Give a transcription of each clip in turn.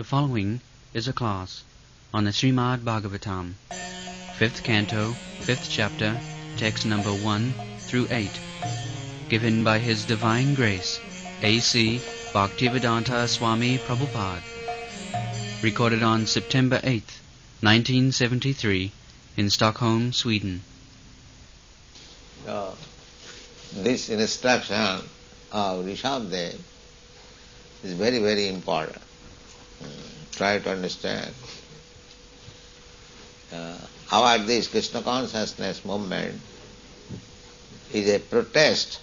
The following is a class on the Srimad Bhagavatam, 5th Canto, 5th Chapter, text number 1 through 8, given by His Divine Grace, A.C. Bhaktivedanta Swami Prabhupada, recorded on September 8th, 1973, in Stockholm, Sweden. This instruction of Rishabdev is very, very important. Try to understand. Our this Krishna consciousness movement is a protest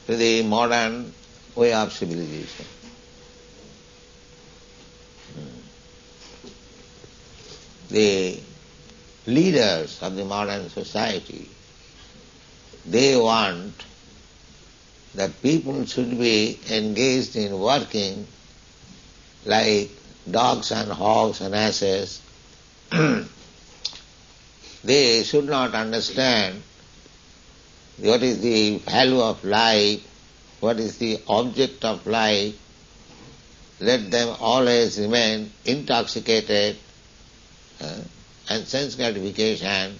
to the modern way of civilization. The leaders of the modern society, they want that people should be engaged in working like dogs and hogs and asses. They should not understand what is the value of life, what is the object of life. Let them always remain intoxicated and sense gratification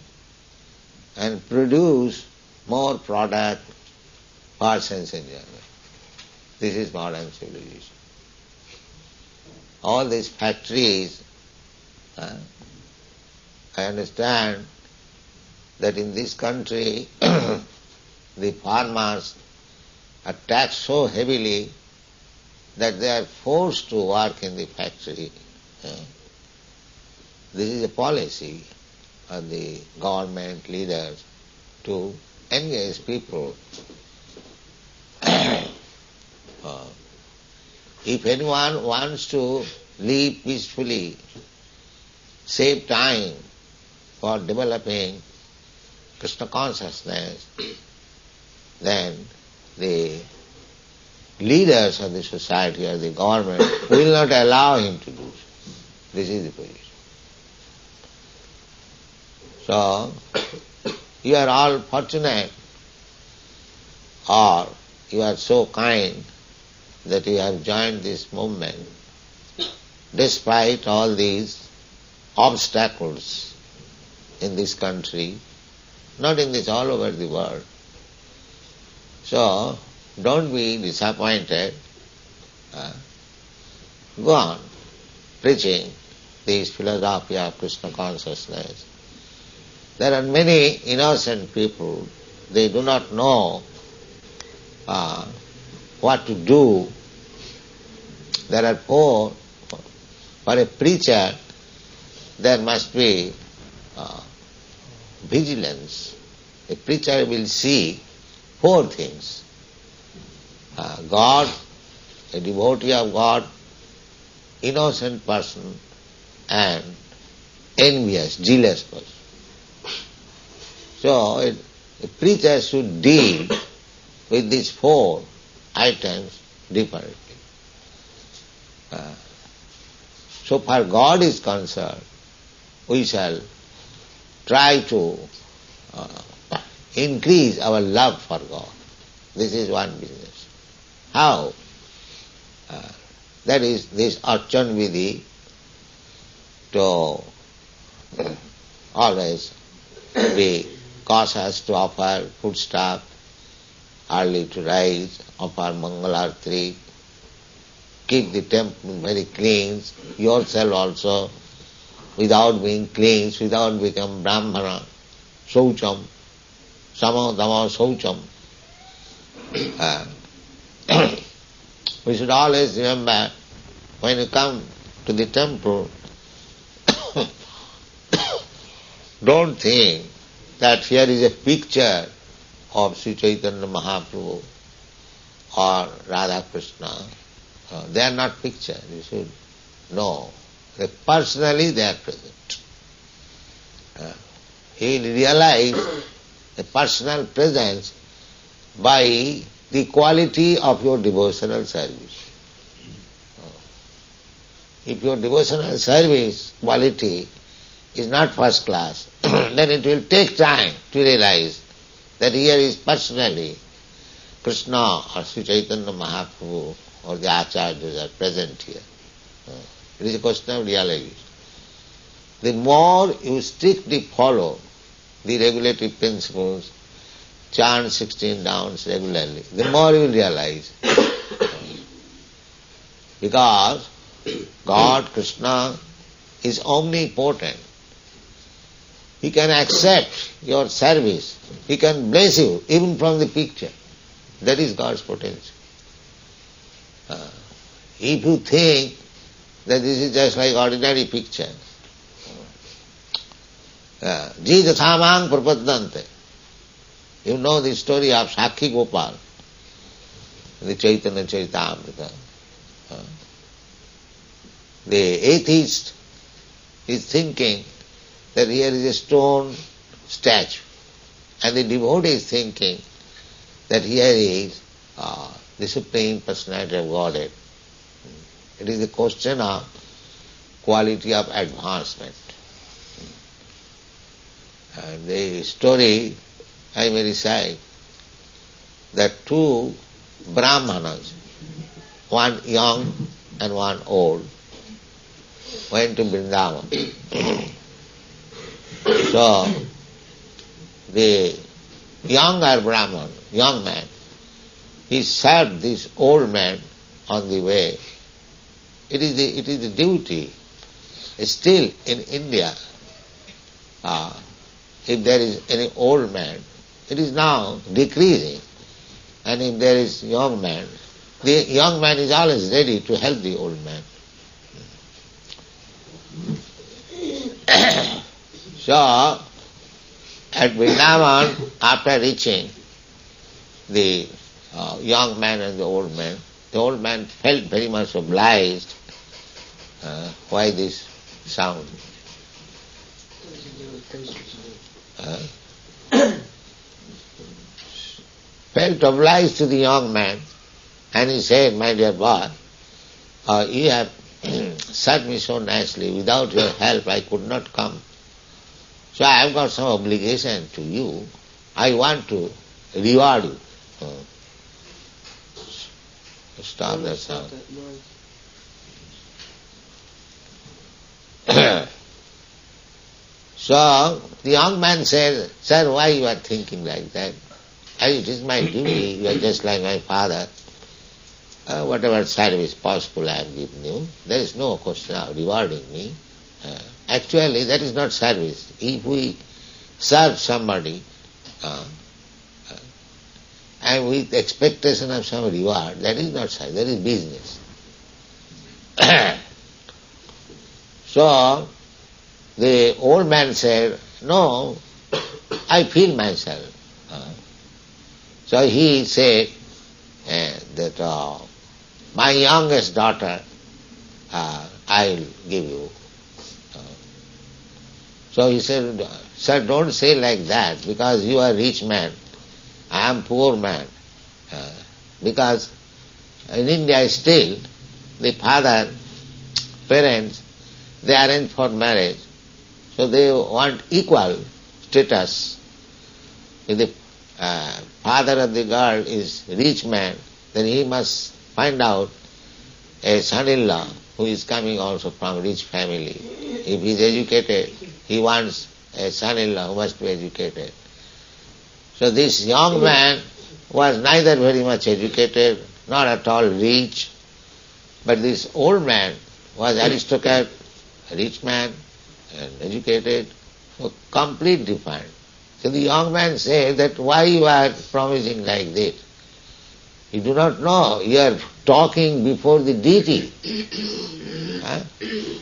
and produce more product for sense enjoyment. This is modern civilization. All these factories, I understand that in this country the farmers are taxed so heavily that they are forced to work in the factory. This is a policy of the government leaders to engage people. If anyone wants to live peacefully, save time for developing Krishna consciousness, then the leaders of the society or the government will not allow him to do so. This is the position. So, you are all fortunate, or you are so kind that you have joined this movement despite all these obstacles in this country, not in this, all over the world. So, don't be disappointed. Go on preaching this philosophy of Krishna consciousness. There are many innocent people, they do not know what to do. There are for a preacher there must be vigilance. A preacher will see four things. God, a devotee of God, innocent person, and envious, jealous person. So a preacher should deal with these four items differently. So far God is concerned, we shall try to increase our love for God. This is one business. How? That is this Archan Vidhi, to always be cautious to offer foodstuff, early to rise, offer Mangalarti, keep the temple very clean, yourself also, without being clean, without becoming Brahmana, Saucham, Sama Dhamma Saucham. We should always remember, when you come to the temple, don't think that here is a picture of Sri Chaitanya Mahaprabhu or Radha Krishna. They are not pictures, you should know. Personally they are present. He will realize a personal presence by the quality of your devotional service. If your devotional service quality is not first class, then it will take time to realize that here is personally Krishna or Sri Chaitanya Mahaprabhu or the Acharyas are present here. It is a question of realization. The more you strictly follow the regulatory principles, chant 16 rounds regularly, the more you will realize. Because God, Krishna, is omnipotent. He can accept your service. He can bless you even from the picture. That is God's potential. If you think that this is just like ordinary picture, Jita Samang Prapadante. You know the story of Sakhi Gopal, the Chaitanya Charitamrita. The atheist is thinking that here is a stone statue, and the devotee is thinking that here is the Supreme Personality of Godhead. It is a question of quality of advancement. And the story I may recite that two Brahmanas, one young and one old, went to Vrindavan. So the younger Brahman, young man, he served this old man on the way. It is the duty. Still in India, if there is any old man, it is now decreasing. And if there is young man, the young man is always ready to help the old man. So, at Vrindavan, after reaching the young man and the old man felt very much obliged. Why this sound? Felt obliged to the young man, and he said, "My dear boy, you have served me so nicely. Without your help I could not come. So I have got some obligation to you. I want to reward you." Stop that sound. So the young man said, "Sir, why you are thinking like that? It is my duty. You are just like my father. Whatever service possible I have given you. There is no question of rewarding me. Actually, that is not service. If we serve somebody and with expectation of some reward, that is not service, that is business." So the old man said, "No, I feel myself." So he said that my youngest daughter I will give you. So he said, "Sir, don't say like that, because you are rich man, I am poor man." Because in India still, the father, parents, they arrange for marriage, so they want equal status. If the father of the girl is rich man, then he must find out a son-in-law who is coming also from rich family. If he is educated, he wants a son-in-law who must be educated. So this young man was neither very much educated, not at all rich, but this old man was aristocrat, rich man, and educated, so complete different. So the young man said that, "Why you are promising like this? You do not know, you are talking before the deity.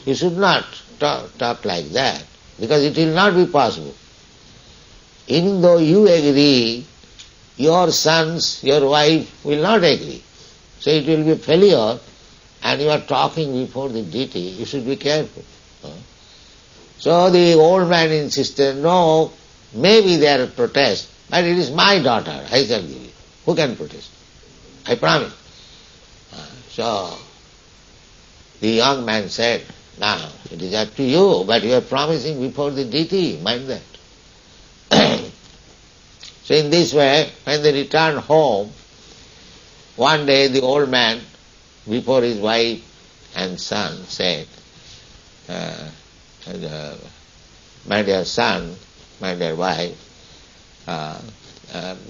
You should not talk like that, because it will not be possible. Even though you agree, your sons, your wife will not agree. So it will be a failure, and you are talking before the deity, you should be careful." So the old man insisted, "No, maybe there are protests, but it is my daughter, I shall give you. Who can protest? I promise." So the young man said, "Now, it is up to you, but you are promising before the deity, mind that." So in this way, when they returned home, one day the old man, before his wife, and son said, my dear son, my dear wife,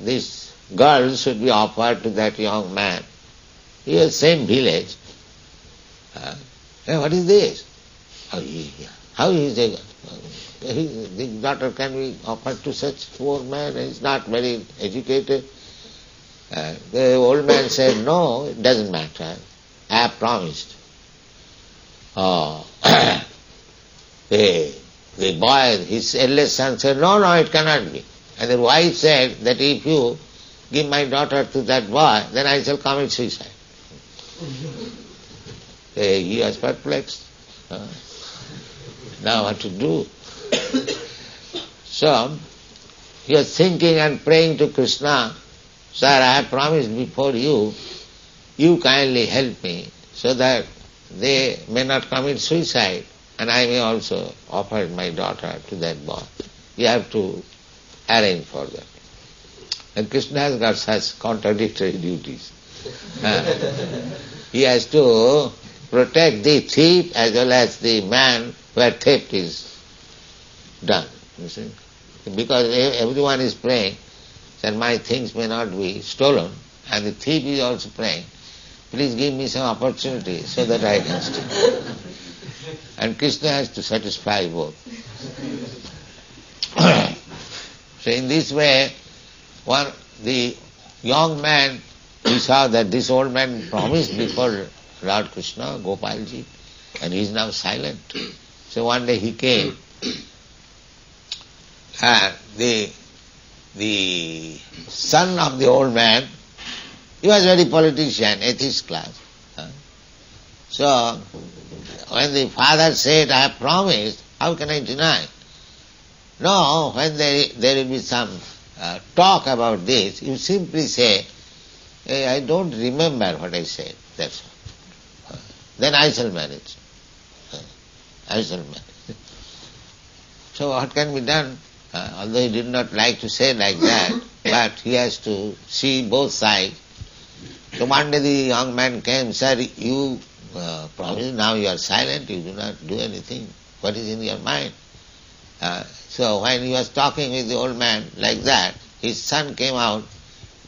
this girl should be offered to that young man. He was same village. What is this? How is the daughter can be offered to such poor man? He is not very educated. The old man said, no, it doesn't matter. I have promised. The boy, his eldest son said, no, it cannot be. And the wife said that if you give my daughter to that boy, then I shall commit suicide. He was perplexed. Now what to do? So, he was thinking and praying to Krishna, sir, I have promised before you, you kindly help me so that they may not commit suicide and I may also offer my daughter to that boy. You have to arrange for that. And Krishna has got such contradictory duties. He has to protect the thief as well as the man where theft is done. You see? Because everyone is praying that my things may not be stolen, and the thief is also praying, please give me some opportunity so that I can steal. And Krishna has to satisfy both. So in this way, the young man, he saw that this old man promised before Lord Krishna, Gopalji, and he is now silent. So one day he came, and the son of the old man, he was very politician, atheist class. So when the father said, I have promised, how can I deny? No, when there will be some talk about this, you simply say, hey, I don't remember what I said, that's all. Then I shall manage. I shall manage. So what can be done? Although he did not like to say like that, but he has to see both sides. So one day the young man came, sir, you promised, now you are silent, you do not do anything. What is in your mind? So when he was talking with the old man like that, his son came out,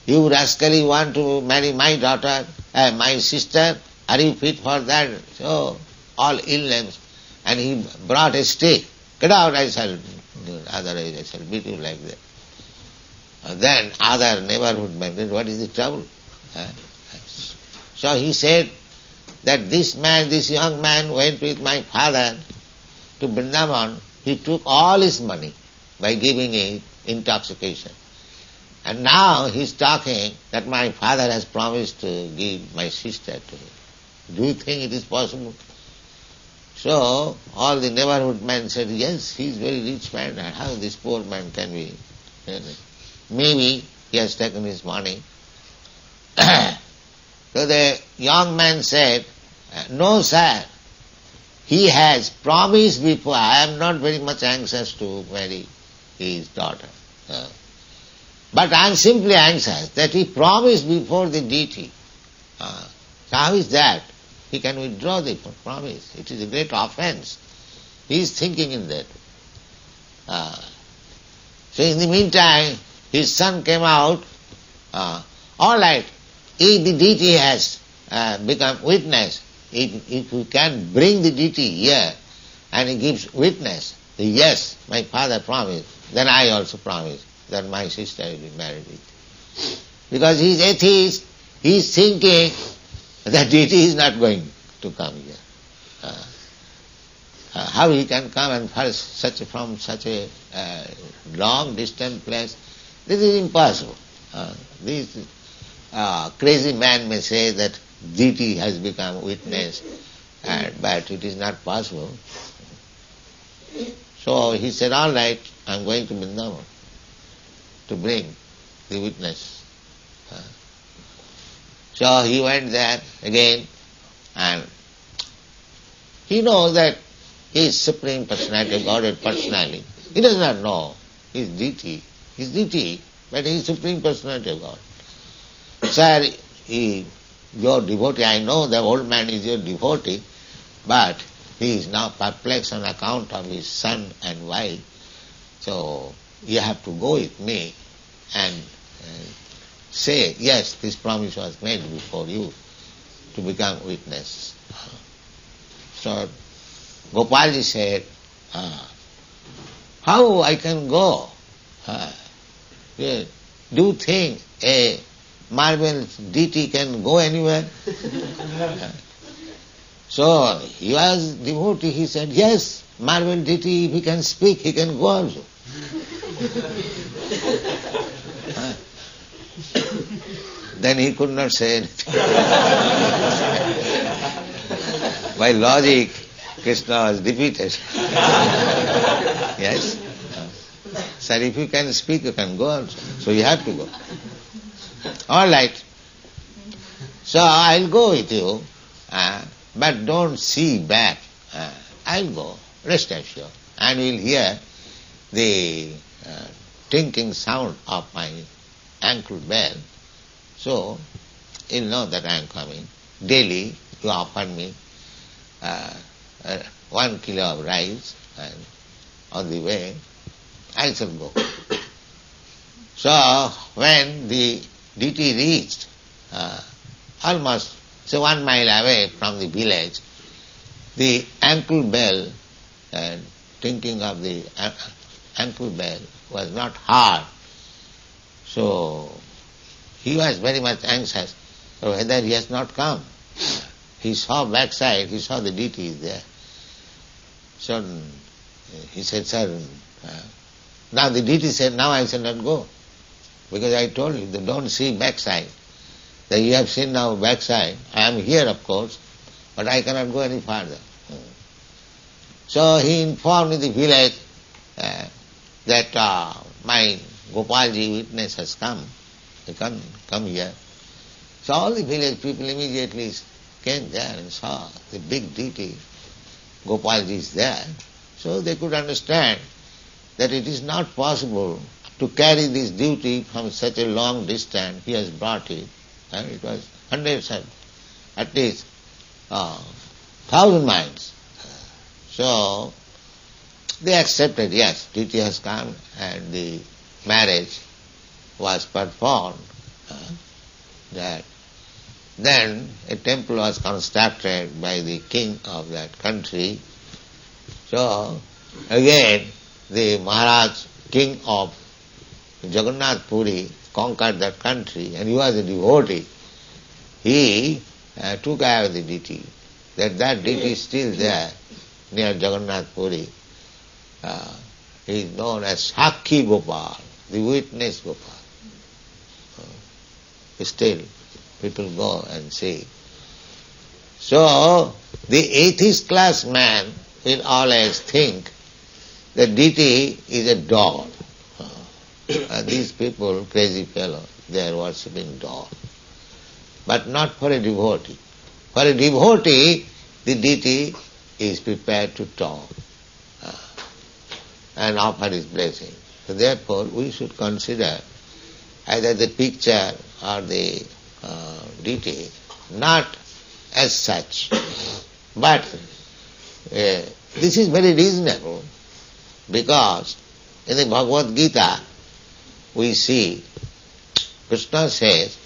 you rascally want to marry my daughter, my sister, are you fit for that? So all ill names. And he brought a stick. Get out, I shall do, otherwise I shall beat you like that. Then other neighborhood men, what is the trouble? So he said that this young man went with my father to Vrindavan. He took all his money by giving it intoxication. And now he is talking that my father has promised to give my sister to him. Do you think it is possible? So all the neighborhood men said, yes, he is very rich man, and how this poor man can be? Maybe he has taken his money. So the young man said, no sir, he has promised before, I am not very much anxious to marry his daughter. But I am simply anxious that he promised before the deity. So how is that? He can withdraw the promise. It is a great offense. He is thinking in that. So in the meantime, his son came out. All right, if the deity has become witness, if we can bring the deity here and he gives witness, yes, my father promised, then I also promise that my sister will be married with. Because he is atheist, he is thinking that deity is not going to come here. How he can come and from such a long distant place? This is impossible. This crazy man may say that deity has become witness, but it is not possible. So he said, all right, I am going to Vrindavan to bring the witness. So he went there again, and he knows that he is Supreme Personality, Godhead Personality. He does not know he is deity. He is deity, but he is Supreme Personality of God. Sir, your devotee, I know the old man is your devotee, But he is now perplexed on account of his son and wife. So you have to go with me and say, yes, this promise was made before you to become witness. So Gopalji said, how I can go? Do you think a marble deity can go anywhere? So he was devotee, he said, yes, marble deity, if he can speak, he can go also. Then he could not say anything. By logic, Krishna was defeated. Yes? Sir, if you can speak, you can go also. So you have to go. All right. So I'll go with you, but don't see back. I'll go, rest assured. And we'll hear the tinkling sound of my ankle bell. So you'll know that I am coming. Daily you offer me 1 kilo of rice, and on the way I shall go. So when the deity reached almost 1 mile away from the village, the ankle bell and tinkling of the ankle bell was not hard. So he was very much anxious whether he has not come. He saw backside, he saw the deity is there. So he said, sir, now the deity said, now I shall not go. Because I told you, don't see backside. That you have seen now backside. I am here, of course, but I cannot go any farther. So he informed the village that my Gopalji witness has come. He come here. So all the village people immediately came there and saw the big deity. Gopalji is there. So they could understand that it is not possible to carry this duty from such a long distance. He has brought it. And it was hundreds of, at least 1,000 miles. So they accepted, yes, duty has come, and the marriage was performed. That then a temple was constructed by the king of that country. So again the Maharaj, king of Jagannath Puri, conquered that country, and he was a devotee. He took care of the deity. That deity is still there near Jagannath Puri. He is known as Sakhi Gopal, the witness Gopal. Still people go and see. So the atheist class man will always think that deity is a doll. And these people, crazy fellows, they are worshipping doll. But not for a devotee. For a devotee, the deity is prepared to talk and offer his blessing. So therefore, we should consider either the picture or the deity not as such. But this is very reasonable, because in the Bhagavad Gita we see Krishna says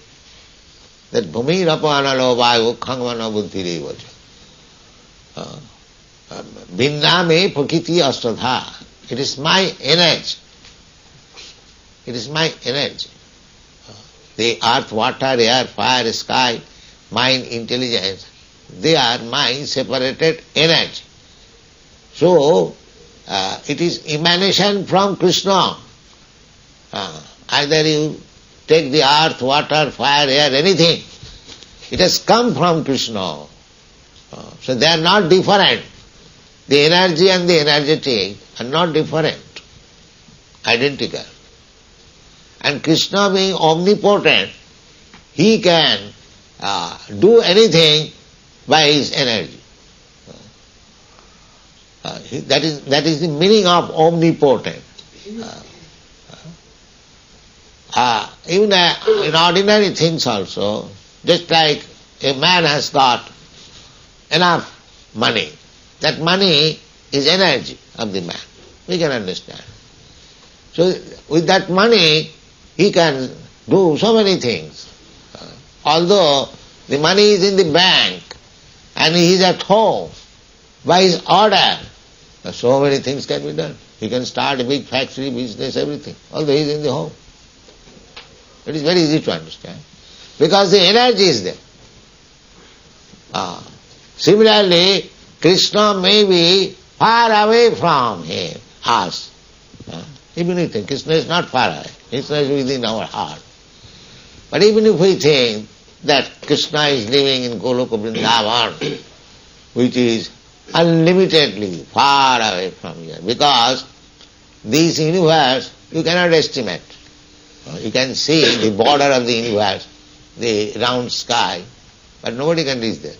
that Bhumir apanalo ukhangvana buddhirevacha Bindame prakiti astadha. It is my energy. It is my energy. The earth, water, air, fire, sky, mind, intelligence, they are my separated energy. So, it is emanation from Krishna. Either you take the earth, water, fire, air, anything, it has come from Krishna. So they are not different. The energy and the energetic are not different, identical. And Krishna being omnipotent, he can do anything by his energy. That is the meaning of omnipotent. Even in ordinary things also, just like a man has got enough money. That money is energy of the man. We can understand. So with that money, he can do so many things. Although the money is in the bank and he is at home, by his order, so many things can be done. He can start a big factory, business, everything, although he is in the home. It is very easy to understand. Because the energy is there. Similarly, Krishna may be far away from him, us. Even if Krishna is not far away, Krishna is within our heart. But even if we think that Krishna is living in Goloka Vrindavan, which is unlimitedly far away from here, because this universe you cannot estimate. You can see the border of the universe, the round sky, but nobody can reach there.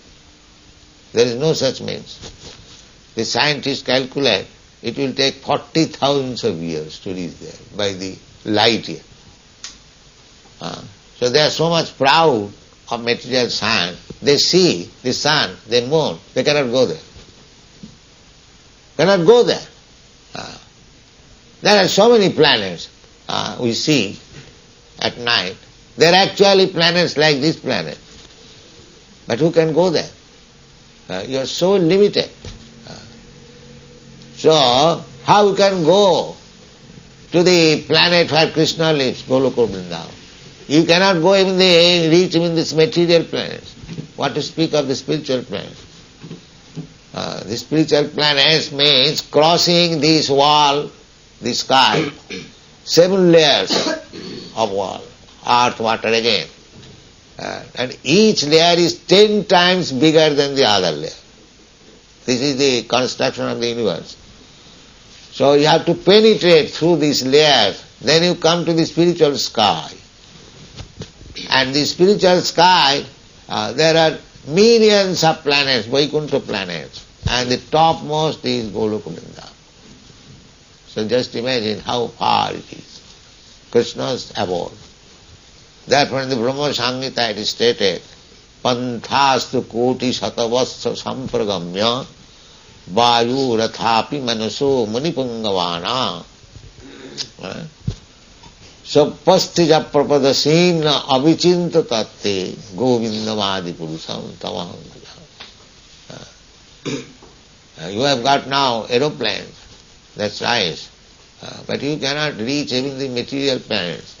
There is no such means. The scientists calculate it will take 40,000 of years to reach there by the light year. So they are so much proud of material science. They see the sun, the moon, they cannot go there. Cannot go there. There are so many planets we see at night. They are actually planets like this planet. But who can go there? You are so limited. So, how you can go to the planet where Krishna lives, Goloka Vrindavan? You cannot go even reach even this material planets. What to speak of the spiritual planets? The spiritual planets means crossing this wall, the sky, 7 layers of wall, earth, water again. And each layer is 10 times bigger than the other layer. This is the construction of the universe. So you have to penetrate through these layers, then you come to the spiritual sky. And the spiritual sky, there are millions of planets, Vaikuntha planets, and the topmost is Goloka Vrindavan. So just imagine how far it is. Krishna's abode. Therefore in the Brahma Samhita it is stated, Panthastu koti satavasya sampragamya vayu rathapi manaso munipungavana sapastija prapadasena avichinta tatte govindamadi purusam tamaham bhaja. You have got now aeroplanes, that's nice, but you cannot reach even the material planets.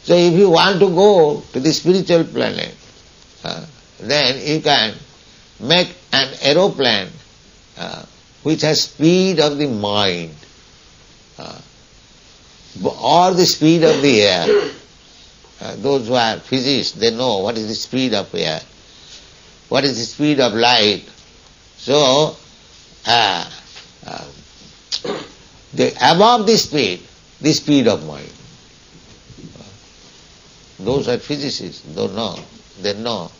So if you want to go to the spiritual planet, then you can make an aeroplane which has speed of the mind or the speed of the air. Those who are physicists, they know what is the speed of air, what is the speed of light. So, above the speed of mind. Those are physicists, they know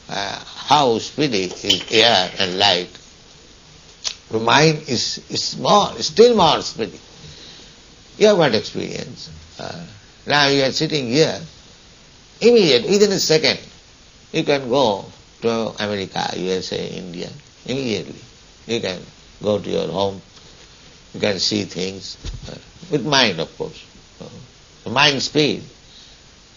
how speedy is air and light. The mind is small, still more speedy. You have got experience. Now you are sitting here, immediately, within a second, you can go to America, USA, India, immediately. You can go to your home, you can see things, with mind of course, the mind speed.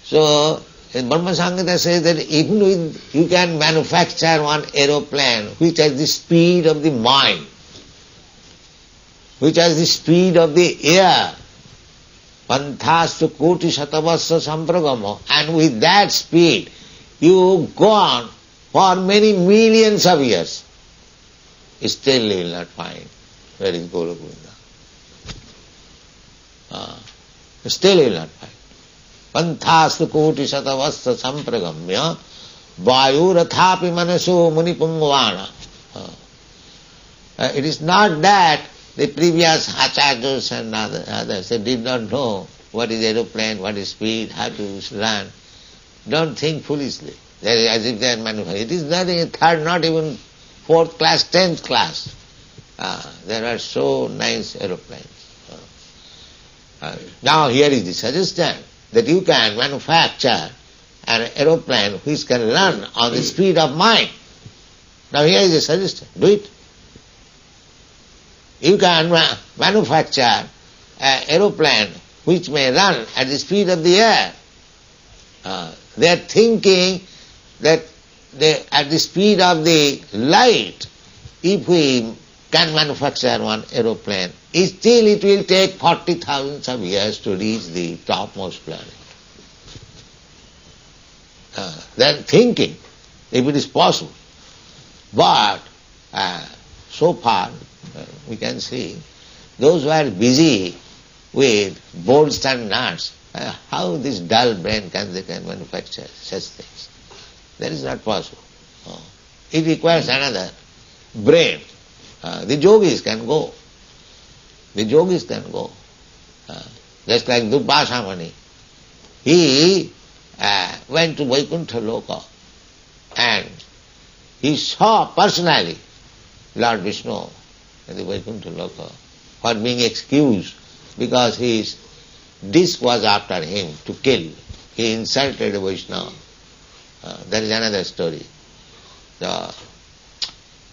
So, Brahma Samhita says that even with, you can manufacture one aeroplane which has the speed of the mind, which has the speed of the air, panthastu koti satavasya sampragamo, and with that speed you go on for many millions of years. Still you will not find where is Goloka Vrindavan. Still you will not find. Panthastu koti satavasya sampragamya vayu rathapi manaso munipungvana. It is not that the previous acharyas and others, they did not know what is aeroplane, what is speed, how to run. Don't think foolishly. They are as if they are manufactured. It is nothing, third, not even 4th class, 10th class. There are so nice aeroplanes. Now here is the suggestion that you can manufacture an aeroplane which can run on the speed of mind. Now here is a suggestion, do it. You can manufacture an aeroplane which may run at the speed of the air. They are thinking that at the speed of the light, if we can manufacture one aeroplane, still it will take 40,000 of years to reach the topmost planet. They are thinking if it is possible. But so far, we can see, those who are busy with bolts and nuts, how this dull brain can manufacture such things? That is not possible. It requires another brain. The yogis can go. The yogis can go. Just like Durvasa Muni. He went to Vaikuntha Loka and he saw personally Lord Vishnu in the Vaikuntha Loka for being excused because his disk was after him to kill. He insulted a Vaishnava. That is another story. So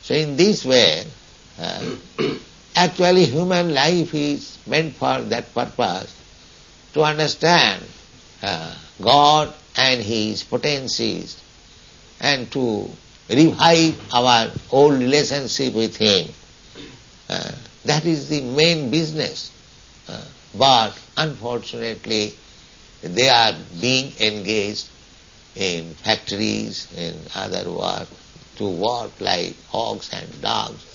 in this way, actually human life is meant for that purpose, to understand God and His potencies and to revive our old relationship with Him. That is the main business. But unfortunately, they are being engaged in factories, in other work, to work like hogs and dogs,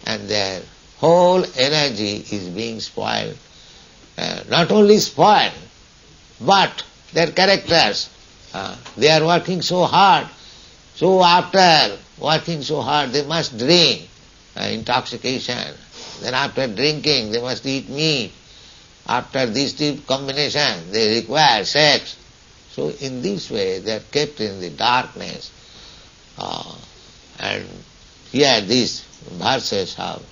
and their whole energy is being spoiled. Not only spoiled, but their characters. They are working so hard, so after working so hard they must drink, intoxication. Then after drinking they must eat meat. After this combination they require sex. So in this way they are kept in the darkness. And here these verses of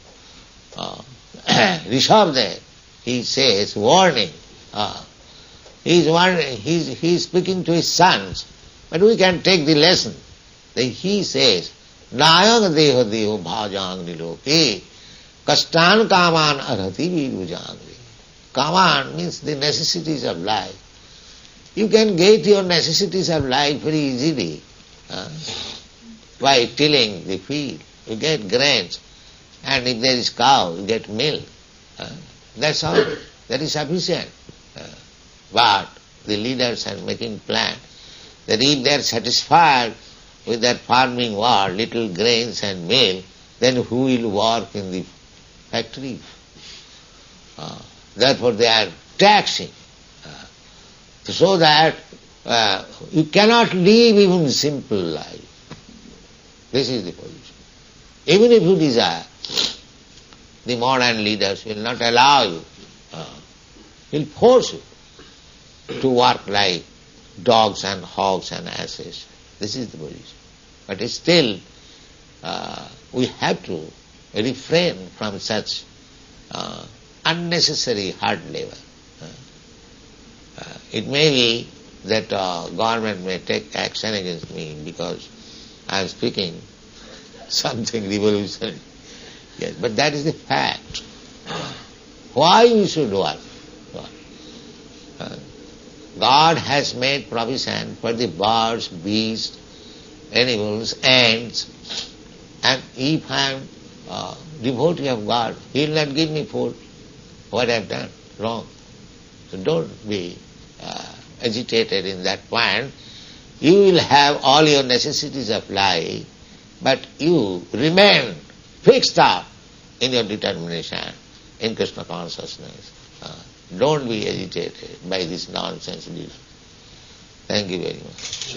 Rishabhdev, he says, warning. He is speaking to his sons, but we can take the lesson. Then he says, Nayang deho deho bhajang niloke kastan kaman arhati virujangri. Kaman means the necessities of life. You can get your necessities of life very easily by tilling the field. You get grains, and if there is cow, you get milk. That's all. That is sufficient. But the leaders are making plan that if they are satisfied with that farming world, little grains and milk, then who will work in the factory? Therefore they are taxing. So that you cannot live even simple life. This is the position. Even if you desire, the modern leaders will not allow you, will force you to work like dogs and hogs and asses. This is the position. But still, we have to refrain from such unnecessary hard labor. It may be that government may take action against me because I am speaking something revolutionary. Yes, but that is the fact. Why we should work? God has made provision for the birds, beasts, animals, ants, and if I am devotee of God, He will not give me food. What I have done? Wrong. So don't be agitated in that point. You will have all your necessities of life, but you remain fixed up in your determination in Krishna consciousness. Don't be agitated by this nonsense. Thank you very much.